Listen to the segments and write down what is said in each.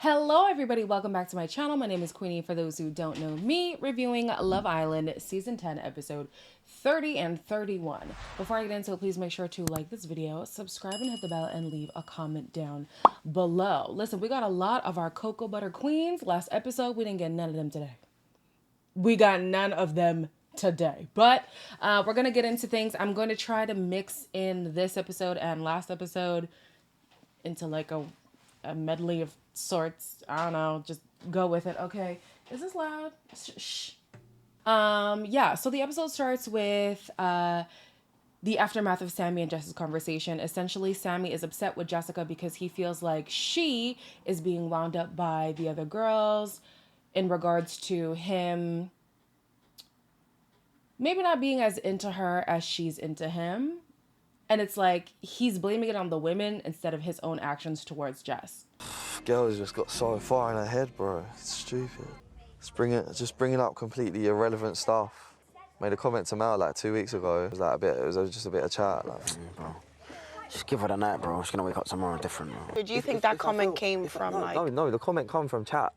Hello everybody, welcome back to my channel. My name is Queenie. For those who don't know me, reviewing Love Island Season 10, Episode 30 and 31. Before I get into it, please make sure to like this video, subscribe and hit the bell, and leave a comment down below. Listen, we got a lot of our cocoa butter queens. Last episode, we didn't get none of them today. We got none of them today. But we're going to get into things. I'm going to try to mix in this episode and last episode into like a medley of sorts. I don't know, just go with it. Okay, is this loud? Shh. Yeah, so the episode starts with the aftermath of Sammy and Jess's conversation. Essentially, Sammy is upset with Jessica because he feels like she is being wound up by the other girls in regards to him maybe not being as into her as she's into him. And it's like he's blaming it on the women instead of his own actions towards Jess. Girls just got so far in her head, bro. It's stupid. Just bringing up completely irrelevant stuff. Made a comment to Mel like 2 weeks ago. It was like it was just a bit of chat. Like, bro. Just give her the night, bro. She's gonna wake up tomorrow different, bro. Do you think that comment came from like... No, the comment come from chat,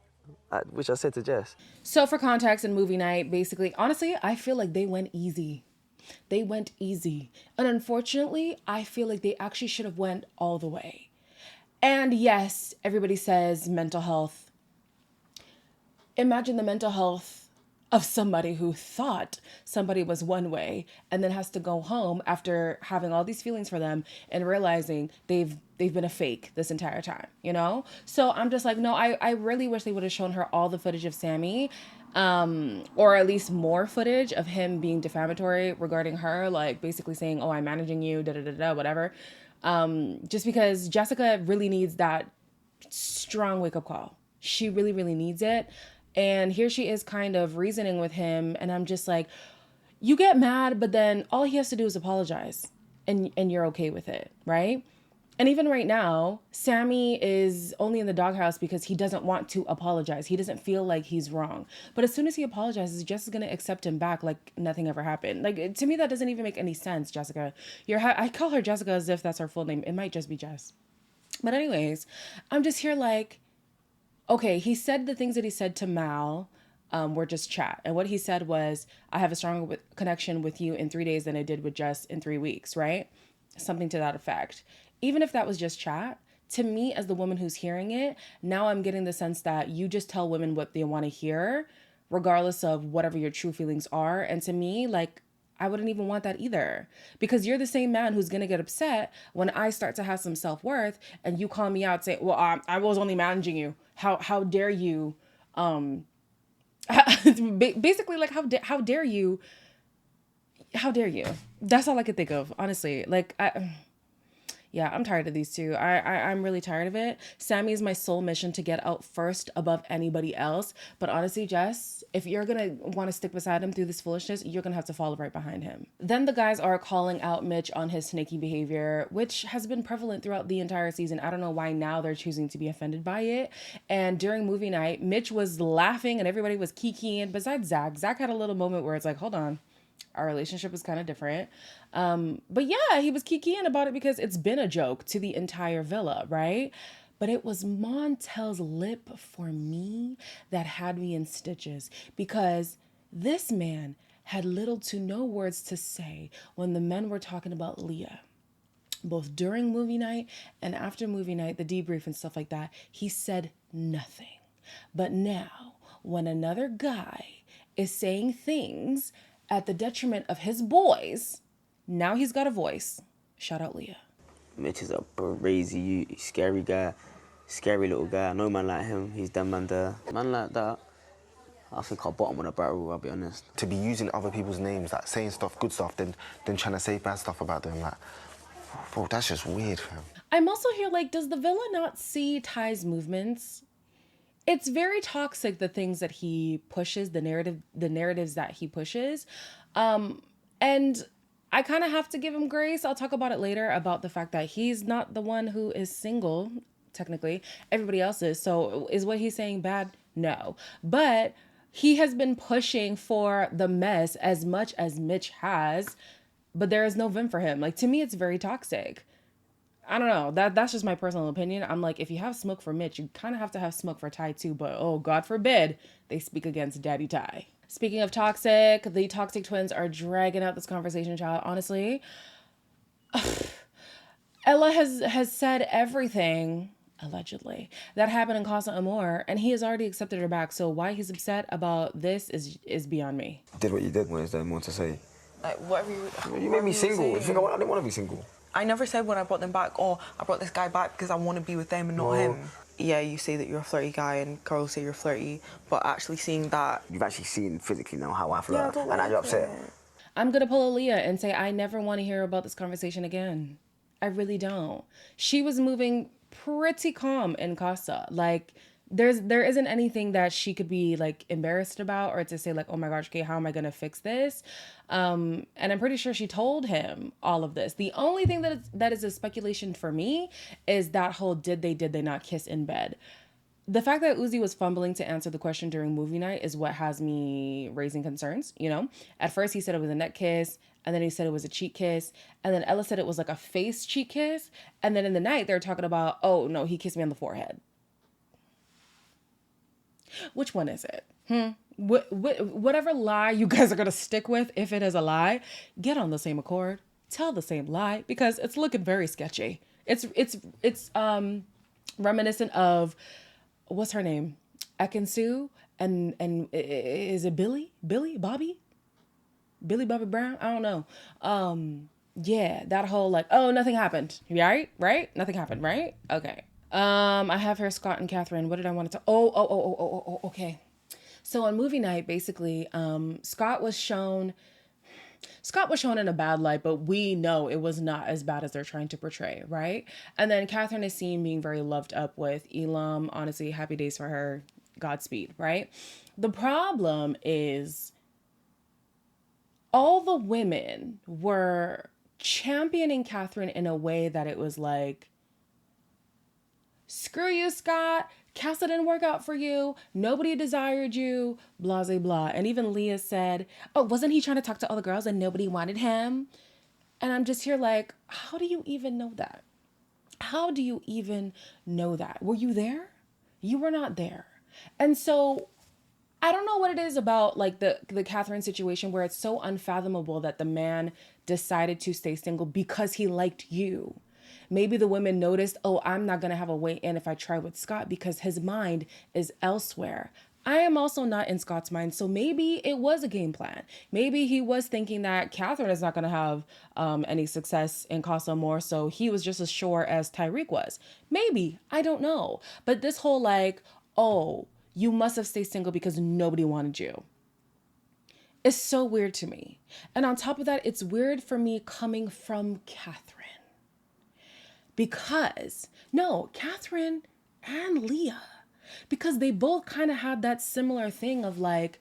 which I said to Jess. So for context and movie night, basically, honestly, I feel like they went easy. They went easy. And unfortunately, I feel like they actually should have went all the way. And yes, everybody says mental health. Imagine the mental health of somebody who thought somebody was one way and then has to go home after having all these feelings for them and realizing they've been a fake this entire time, you know? So I'm just like, no, I really wish they would have shown her all the footage of Sammy, or at least more footage of him being defamatory regarding her, like basically saying, oh, I'm managing you, da-da-da-da, whatever. Just because Jessica really needs that strong wake-up call. She really, really needs it. And here she is kind of reasoning with him. And I'm just like, you get mad, but then all he has to do is apologize. And you're okay with it, right? And even right now, Sammy is only in the doghouse because he doesn't want to apologize. He doesn't feel like he's wrong. But as soon as he apologizes, Jess is going to accept him back like nothing ever happened. Like, to me, that doesn't even make any sense, Jessica. I call her Jessica as if that's her full name. It might just be Jess. But anyways, I'm just here like, okay, he said the things that he said to Mal were just chat. And what he said was, I have a stronger connection with you in 3 days than I did with Jess in 3 weeks, right? Something to that effect. Even if that was just chat, to me as the woman who's hearing it, now I'm getting the sense that you just tell women what they want to hear, regardless of whatever your true feelings are. And to me, like, I wouldn't even want that either, because you're the same man who's going to get upset when I start to have some self-worth and you call me out, say, well, I was only managing you. How dare you? Basically, like, how dare you? How dare you? That's all I could think of, honestly. Like, yeah, I'm tired of these two. I'm really tired of it. Sammy is my sole mission to get out first above anybody else. But honestly, Jess, if you're going to want to stick beside him through this foolishness, you're going to have to follow right behind him. Then the guys are calling out Mitch on his snaky behavior, which has been prevalent throughout the entire season. I don't know why now they're choosing to be offended by it. And during movie night, Mitch was laughing and everybody was kikiing. Besides Zach. Zach had a little moment where it's like, hold on. Our relationship is kind of different. But yeah, he was kikiing about it because it's been a joke to the entire villa, right? But it was Montel's lip for me that had me in stitches, because this man had little to no words to say when the men were talking about Leah. Both during movie night and after movie night, the debrief and stuff like that, he said nothing. But now, when another guy is saying things at the detriment of his boys, now he's got a voice. Shout out Leah. Mitch is a crazy, scary guy, scary little guy. No man like him. He's them man there. Man like that, I think I'll bottom of the barrel, I'll be honest. To be using other people's names, like saying stuff, good stuff, then trying to say bad stuff about them, like, bro, that's just weird, fam. I'm also here like, does the villa not see Ty's movements? It's very toxic, the things that he pushes, the narratives that he pushes. And I kind of have to give him grace. I'll talk about it later, about the fact that he's not the one who is single, technically. Everybody else is. So is what he's saying bad? No. But he has been pushing for the mess as much as Mitch has, but there is no vim for him. Like, to me, it's very toxic. I don't know. That's just my personal opinion. I'm like, if you have smoke for Mitch, you kind of have to have smoke for Ty too. But oh, God forbid they speak against Daddy Ty. Speaking of toxic, the toxic twins are dragging out this conversation, child. Honestly, Ella has said everything allegedly that happened in Casa Amor, and he has already accepted her back. So why he's upset about this is beyond me. Did what you did. What is there more to say? Like, whatever you... You whatever made me were single. You saying. think I didn't want to be single? I never said when I brought them back, oh, I brought this guy back because I want to be with them and not him. Yeah, you say that you're a flirty guy and girls say you're flirty, but actually seeing that... You've actually seen physically now how I flirt, Yeah, I don't and now like you're upset. I'm gonna pull Aaliyah and say I never want to hear about this conversation again. I really don't. She was moving pretty calm in Casa. Like there isn't anything that she could be like embarrassed about or to say like, oh my gosh, okay, how am I gonna fix this? And I'm pretty sure she told him all of this. The only thing that is a speculation for me is that whole did they not kiss in bed. The fact that Uzi was fumbling to answer the question during movie night is what has me raising concerns, you know? At first he said it was a neck kiss, and then he said it was a cheek kiss, and then Ella said it was like a face cheek kiss, and then in the night they're talking about, oh no, he kissed me on the forehead. Which one is it? Whatever lie you guys are gonna stick with, if it is a lie, get on the same accord, tell the same lie, because it's looking very sketchy. It's reminiscent of, what's her name? Ekansu and is it Billy Bobby Brown? I don't know. Yeah, that whole like, oh, nothing happened. Right? Nothing happened, right? Okay. I have here Scott and Catherine. What did I want to? Okay. So on movie night, basically, Scott was shown in a bad light, but we know it was not as bad as they're trying to portray, right? And then Catherine is seen being very loved up with Elam. Honestly, happy days for her. Godspeed, right? The problem is all the women were championing Catherine in a way that it was like, screw you, Scott. Casa didn't work out for you. Nobody desired you. Blah, blah, blah. And even Leah said, oh, wasn't he trying to talk to all the girls and nobody wanted him? And I'm just here like, how do you even know that? How do you even know that? Were you there? You were not there. And so I don't know what it is about like the Catherine situation where it's so unfathomable that the man decided to stay single because he liked you. Maybe the women noticed, oh, I'm not going to have a way in if I try with Scott because his mind is elsewhere. I am also not in Scott's mind, so maybe it was a game plan. Maybe he was thinking that Catherine is not going to have any success in Casa Amor, so he was just as sure as Tyrique was. Maybe. I don't know. But this whole like, oh, you must have stayed single because nobody wanted you. It's so weird to me. And on top of that, it's weird for me coming from Catherine. Because, no, Catherine and Leah. Because they both kind of had that similar thing of like,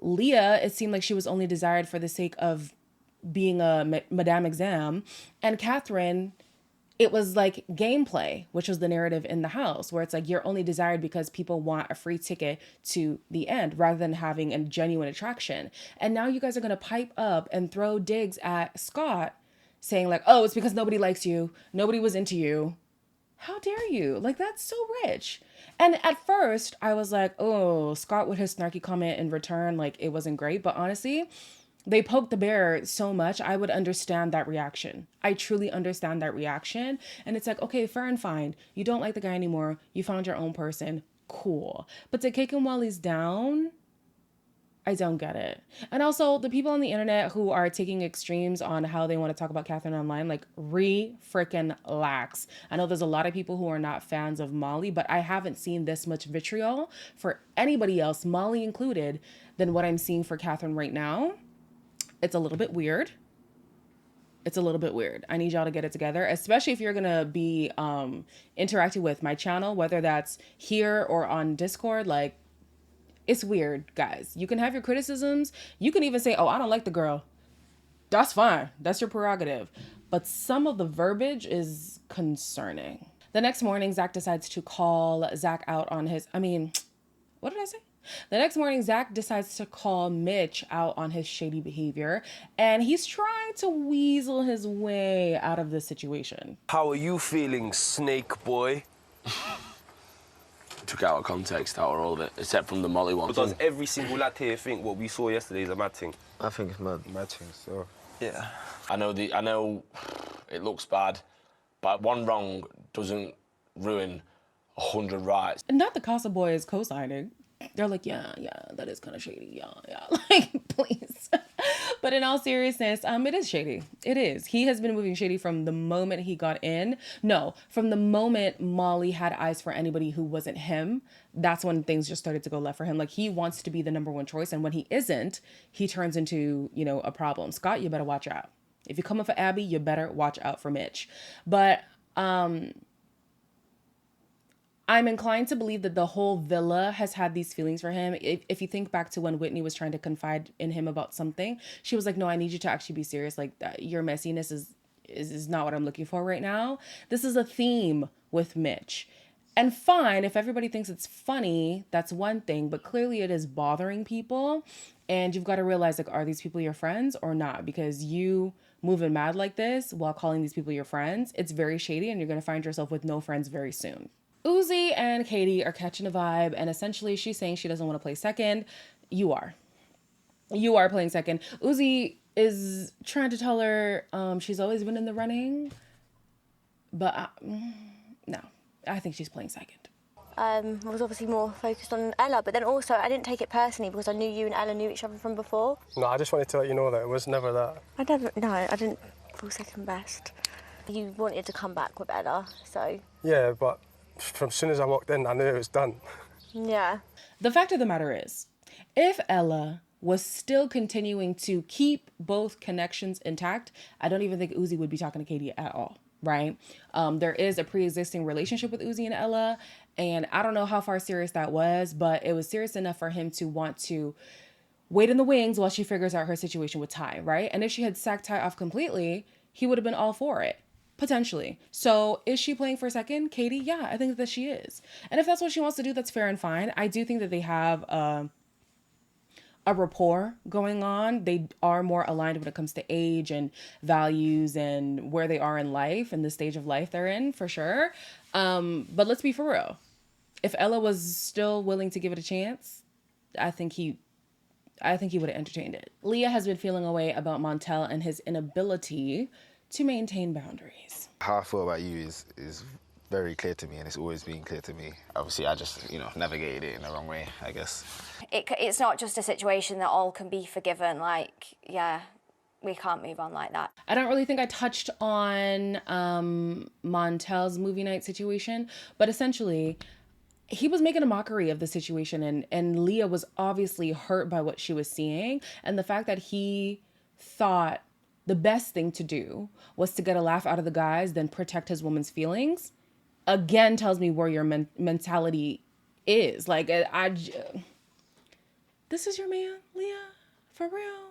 Leah, it seemed like she was only desired for the sake of being a Madame Exam. And Catherine, it was like gameplay, which was the narrative in the house, where it's like you're only desired because people want a free ticket to the end rather than having a genuine attraction. And now you guys are going to pipe up and throw digs at Scott saying like, oh, it's because nobody likes you. Nobody was into you. How dare you? Like, that's so rich. And at first I was like, oh, Scott with his snarky comment in return, like it wasn't great. But honestly, they poked the bear so much, I would understand that reaction. I truly understand that reaction. And it's like, okay, fair and fine. You don't like the guy anymore. You found your own person. Cool. But to kick him while he's down, I don't get it. And also the people on the internet who are taking extremes on how they want to talk about Catherine online, like freaking lax. I know there's a lot of people who are not fans of Molly, but I haven't seen this much vitriol for anybody else, Molly included, than what I'm seeing for Catherine right now. It's a little bit weird. I need y'all to get it together, especially if you're going to be interacting with my channel, whether that's here or on Discord. Like, it's weird, guys. You can have your criticisms. You can even say, oh, I don't like the girl. That's fine. That's your prerogative. But some of the verbiage is concerning. The next morning, Zach decides to call Zach out on his, what did I say? The next morning, Zach decides to call Mitch out on his shady behavior, and he's trying to weasel his way out of this situation. How are you feeling, snake boy? Took out of context, out of all of it, except from the Molly one. Does every single lad here think what we saw yesterday is a mad thing? I think it's mad. Mad thing, so. Yeah. I know it looks bad, but one wrong doesn't ruin 100 rights. And not the Casa Boys co-signing. They're like, yeah, that is kind of shady. Yeah. Like, please. But in all seriousness, it is shady. It is. He has been moving shady from the moment he got in. No, from the moment Molly had eyes for anybody who wasn't him. That's when things just started to go left for him. Like, he wants to be the number one choice. And when he isn't, he turns into, a problem. Scott, you better watch out. If you're coming for Abby, you better watch out for Mitch. But, I'm inclined to believe that the whole villa has had these feelings for him. If you think back to when Whitney was trying to confide in him about something, she was like, no, I need you to actually be serious. Like, your messiness is not what I'm looking for right now. This is a theme with Mitch. And fine, if everybody thinks it's funny, that's one thing, but clearly it is bothering people. And you've got to realize, like, are these people your friends or not? Because you moving mad like this while calling these people your friends, it's very shady, and you're going to find yourself with no friends very soon. Uzi and Katie are catching a vibe, and essentially she's saying she doesn't want to play second. You are playing second. Uzi is trying to tell her she's always been in the running, but no, I think she's playing second. I was obviously more focused on Ella, but then also I didn't take it personally because I knew you and Ella knew each other from before. No, I just wanted to let you know that it was never that. I didn't feel second best. You wanted to come back with Ella, so... Yeah, but from as soon as I walked in, I knew it was done. Yeah. The fact of the matter is, if Ella was still continuing to keep both connections intact, I don't even think Uzi would be talking to Katie at all, right? There is a pre-existing relationship with Uzi and Ella, and I don't know how far serious that was, but it was serious enough for him to want to wait in the wings while she figures out her situation with Ty, right? And if she had sacked Ty off completely, he would have been all for it. Potentially. So is she playing for second? Katie? Yeah, I think that she is. And if that's what she wants to do, that's fair and fine. I do think that they have a rapport going on. They are more aligned when it comes to age and values and where they are in life and the stage of life they're in, for sure. But let's be for real. If Ella was still willing to give it a chance, I think he would have entertained it. Leah has been feeling away about Montel and his inability to maintain boundaries. How I feel about you is very clear to me, and it's always been clear to me. Obviously, I just, navigated it in the wrong way, I guess. It's not just a situation that all can be forgiven. Like, yeah, we can't move on like that. I don't really think I touched on Montel's movie night situation, but essentially, he was making a mockery of the situation, and Leah was obviously hurt by what she was seeing, and the fact that he thought the best thing to do was to get a laugh out of the guys, then protect his woman's feelings, again tells me where your mentality is. Like, this is your man, Leah? For real?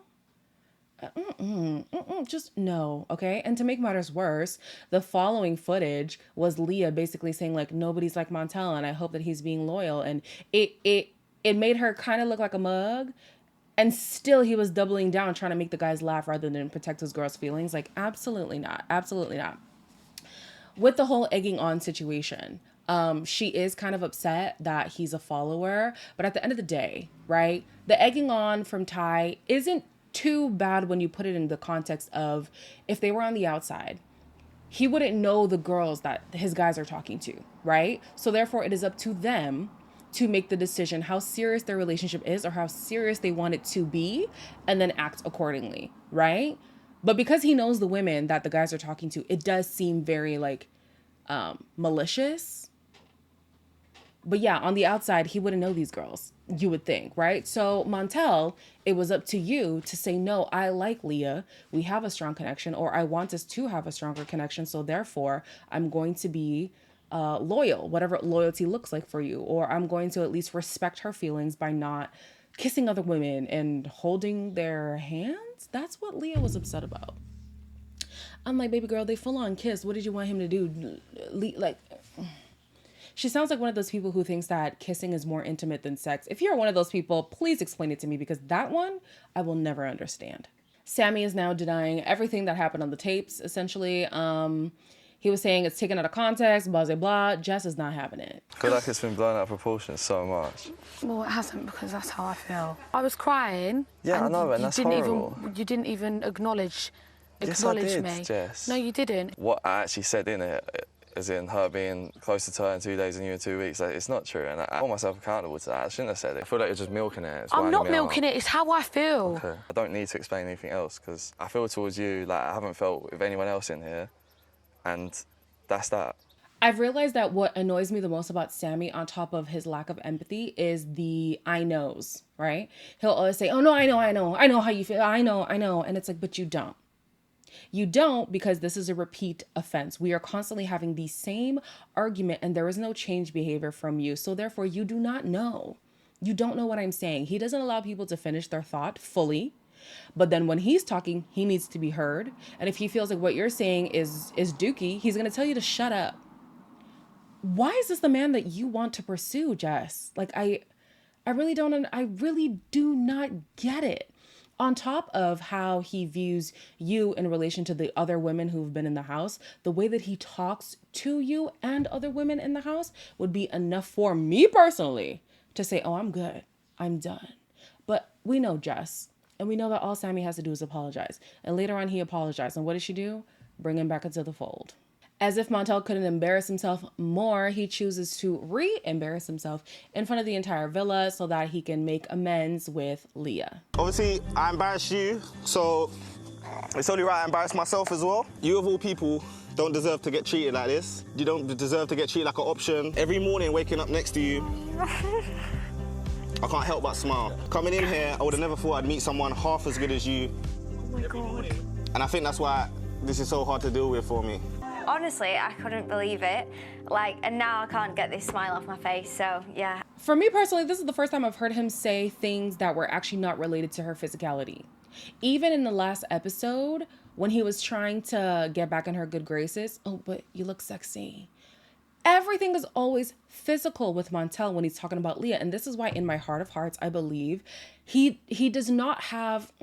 Just no, okay? And to make matters worse, the following footage was Leah basically saying, like, nobody's like Montel, and I hope that he's being loyal. And it made her kind of look like a mug. And still he was doubling down, trying to make the guys laugh rather than protect his girl's feelings. Like, absolutely not. Absolutely not. With the whole egging on situation, she is kind of upset that he's a follower. But at the end of the day, right, the egging on from Ty isn't too bad when you put it in the context of if they were on the outside, he wouldn't know the girls that his guys are talking to, right? So therefore, it is up to them to make the decision how serious their relationship is or how serious they want it to be, and then act accordingly, right? But because he knows the women that the guys are talking to, it does seem very like malicious. But yeah, on the outside, he wouldn't know these girls, you would think, right? So Montel, it was up to you to say, no, I like Leah. We have a strong connection, or I want us to have a stronger connection. So therefore, I'm going to be loyal, whatever loyalty looks like for you, or I'm going to at least respect her feelings by not kissing other women and holding their hands. That's what Leah was upset about. I'm like, baby girl, they full on kissed. What did you want him to do? Like, She sounds like one of those people who thinks that kissing is more intimate than sex. If you're one of those people, please explain it to me, because that one I will never understand. Sammy is now denying everything that happened on the tapes, essentially. He was saying it's taken out of context, blah, blah, blah. Jess is not having it. I feel like it's been blown out of proportion so much. Well, it hasn't, because that's how I feel. I was crying. Yeah, I know, and that's horrible. You didn't even acknowledge Yes, I did, me. Jess. No, you didn't. What I actually said in it, as in her being closer to her in 2 days and you in 2 weeks, like, it's not true, and I hold myself accountable to that. I shouldn't have said it. I feel like you're just milking it. I'm not milking it, it's how I feel. Okay. I don't need to explain anything else, because I feel towards you like I haven't felt with anyone else in here, and that's that. I've realized that what annoys me the most about Sammy, on top of his lack of empathy, is the I knows, right? He'll always say, oh no, I know how you feel, I know. And it's like, but you don't. You don't, because this is a repeat offense. We are constantly having the same argument and there is no change behavior from you. So therefore, you do not know. You don't know what I'm saying. He doesn't allow people to finish their thought fully. But then when he's talking, he needs to be heard. And if he feels like what you're saying is dookie, he's going to tell you to shut up. Why is this the man that you want to pursue, Jess? Like, I really do not get it. On top of how he views you in relation to the other women who've been in the house, the way that he talks to you and other women in the house would be enough for me personally to say, oh, I'm good. I'm done. But we know Jess, and we know that all Sammy has to do is apologize. And later on, he apologized. And what did she do? Bring him back into the fold. As if Montel couldn't embarrass himself more, he chooses to re-embarrass himself in front of the entire villa so that he can make amends with Leah. Obviously, I embarrassed you, so it's only right I embarrass myself as well. You, of all people, don't deserve to get treated like this. You don't deserve to get treated like an option. Every morning, waking up next to you, I can't help but smile. Coming in here, I would have never thought I'd meet someone half as good as you. Oh my God. And I think that's why this is so hard to deal with for me. Honestly, I couldn't believe it. And now I can't get this smile off my face, so yeah. For me personally, this is the first time I've heard him say things that were actually not related to her physicality. Even in the last episode, when he was trying to get back in her good graces, oh, but you look sexy. Everything is always physical with Montel when he's talking about Leah. And this is why in my heart of hearts, I believe he does not have...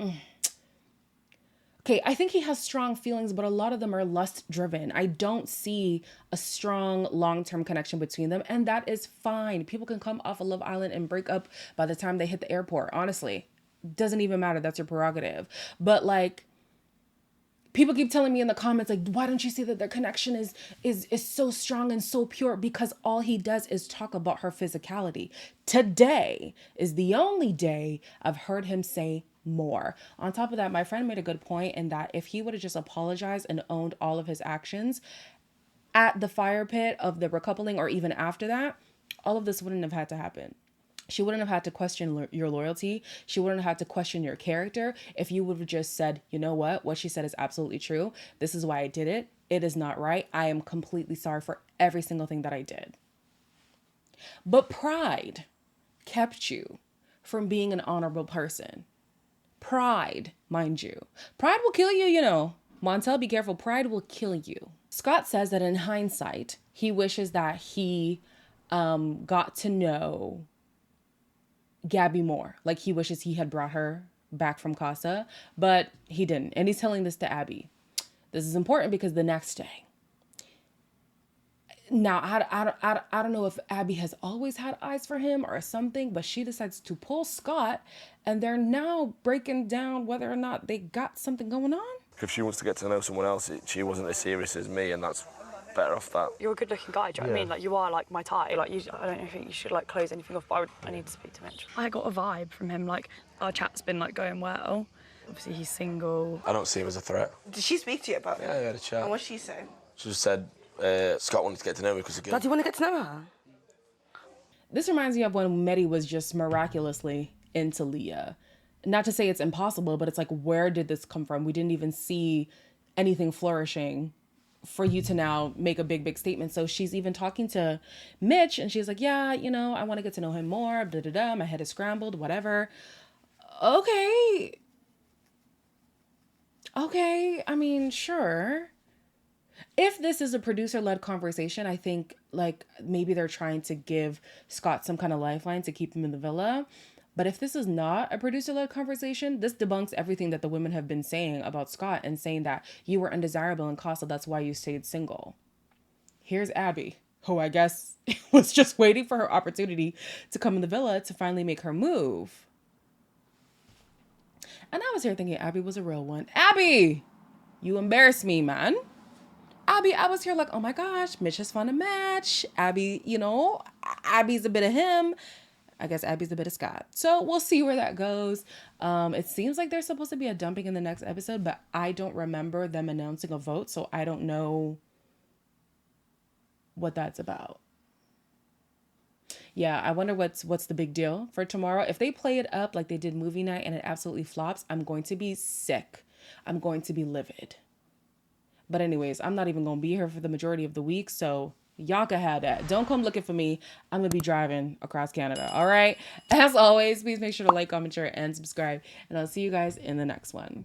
Okay, I think he has strong feelings, but a lot of them are lust-driven. I don't see a strong long-term connection between them, and that is fine. People can come off of Love Island and break up by the time they hit the airport, honestly. Doesn't even matter, that's your prerogative. But people keep telling me in the comments, why don't you see that their connection is so strong and so pure? Because all he does is talk about her physicality. Today is the only day I've heard him say more. On top of that, my friend made a good point in that if he would have just apologized and owned all of his actions at the fire pit of the recoupling, or even after that, all of this wouldn't have had to happen. She wouldn't have had to question your loyalty. She wouldn't have had to question your character if you would have just said, you know what she said is absolutely true. This is why I did it. It is not right. I am completely sorry for every single thing that I did. But pride kept you from being an honorable person. Pride, mind you. Pride will kill you, Montel, be careful. Pride will kill you. Scott says that in hindsight, he wishes that he got to know Gabby more. He wishes he had brought her back from Casa, but he didn't. And he's telling this to Abby. This is important because the next day. Now, I don't know if Abby has always had eyes for him or something, but she decides to pull Scott, and they're now breaking down whether or not they got something going on. If she wants to get to know someone else, she wasn't as serious as me, and that's better off that. You're a good-looking guy, do you know what I mean? You are my type. I don't think you should close anything off, but I need to speak to Mitch. I got a vibe from him, our chat's been going well. Obviously he's single. I don't see him as a threat. Did she speak to you about it? Yeah, we had a chat. And what'd she say? She just said Scott wanted to get to know me because of good. Dad, do you want to get to know her? This reminds me of when Mehdi was just miraculously into Leah. Not to say it's impossible, but it's where did this come from? We didn't even see anything flourishing for you to now make a big statement. So she's even talking to Mitch and she's like, yeah, I want to get to know him more. My head is scrambled, whatever. Okay. I mean, sure. If this is a producer-led conversation, I think like maybe they're trying to give Scott some kind of lifeline to keep him in the villa. But if this is not a producer-led conversation, this debunks everything that the women have been saying about Scott and saying that you were undesirable in Casa, that's why you stayed single. Here's Abby, who I guess was just waiting for her opportunity to come in the villa to finally make her move. And I was here thinking Abby was a real one. Abby, you embarrass me, man. Abby, I was here like, oh my gosh, Mitch has found a match. Abby, you know, Abby's a bit of him. I guess Abby's a bit of Scott. So we'll see where that goes. It seems like there's supposed to be a dumping in the next episode, but I don't remember them announcing a vote, so I don't know what that's about. Yeah, I wonder what's the big deal for tomorrow. If they play it up like they did movie night and it absolutely flops, I'm going to be sick. I'm going to be livid. But anyways, I'm not even going to be here for the majority of the week, so y'all can have that. Don't come looking for me. I'm going to be driving across Canada, all right? As always, please make sure to like, comment, share, and subscribe, and I'll see you guys in the next one.